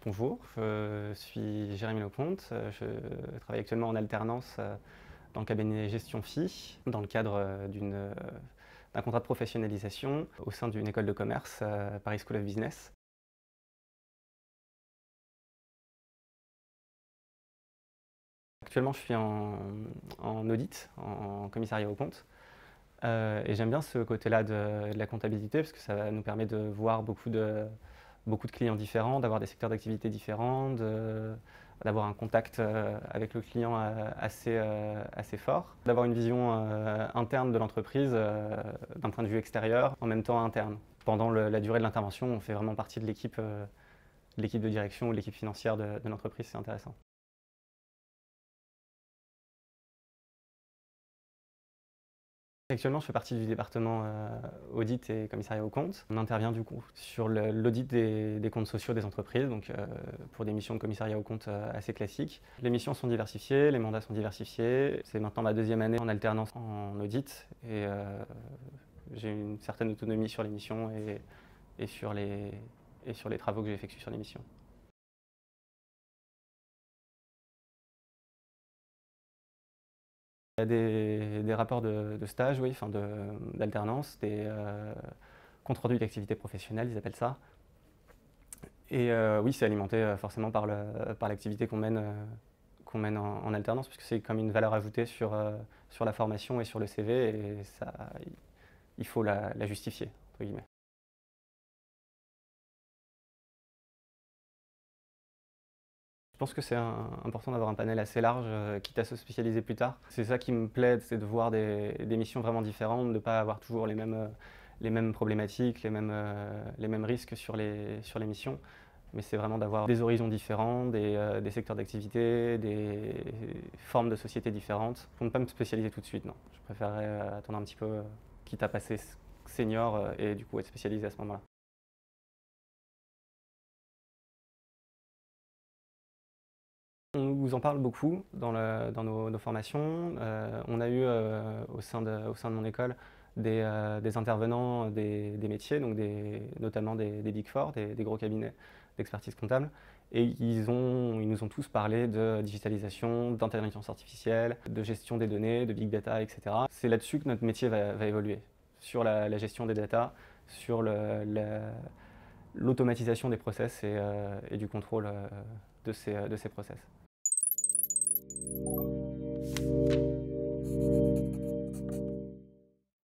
Bonjour, je suis Jérémy Lecomte, je travaille actuellement en alternance dans le cabinet Gestion Phi, dans le cadre d'un contrat de professionnalisation au sein d'une école de commerce, Paris School of Business. Actuellement, je suis en audit, en commissariat aux comptes, et j'aime bien ce côté-là de la comptabilité parce que ça nous permet de voir beaucoup de clients différents, d'avoir des secteurs d'activité différents, d'avoir un contact avec le client assez fort, d'avoir une vision interne de l'entreprise d'un point de vue extérieur, en même temps interne. Pendant la durée de l'intervention, on fait vraiment partie de l'équipe de direction ou de l'équipe financière de l'entreprise, c'est intéressant. Actuellement, je fais partie du département audit et commissariat aux comptes. On intervient du coup sur l'audit des comptes sociaux des entreprises, donc pour des missions de commissariat aux comptes assez classiques. Les missions sont diversifiées, les mandats sont diversifiés. C'est maintenant ma deuxième année en alternance en audit et j'ai une certaine autonomie sur les missions et sur les travaux que j'effectue sur les missions. Il y a des rapports de stage, oui, enfin d'alternance, des comptes rendus d'activité professionnelle, ils appellent ça. Et oui, c'est alimenté forcément par l'activité qu'on mène en alternance, puisque c'est comme une valeur ajoutée sur la formation et sur le CV, et ça, il faut la justifier, entre guillemets. Je pense que c'est important d'avoir un panel assez large, quitte à se spécialiser plus tard. C'est ça qui me plaît, c'est de voir des missions vraiment différentes, de ne pas avoir toujours les mêmes problématiques, les mêmes risques sur les missions. Mais c'est vraiment d'avoir des horizons différents, des secteurs d'activité, des formes de sociétés différentes. Pour ne pas me spécialiser tout de suite, non. Je préférerais attendre un petit peu, quitte à passer senior et du coup être spécialisé à ce moment-là. On vous en parle beaucoup dans nos formations. On a eu au sein de mon école des intervenants des métiers, donc notamment des Big Four, des gros cabinets d'expertise comptable. Et ils nous ont tous parlé de digitalisation, d'intelligence artificielle, de gestion des données, de big data, etc. C'est là-dessus que notre métier va évoluer, sur la gestion des data, sur l'automatisation des process et du contrôle de ces process.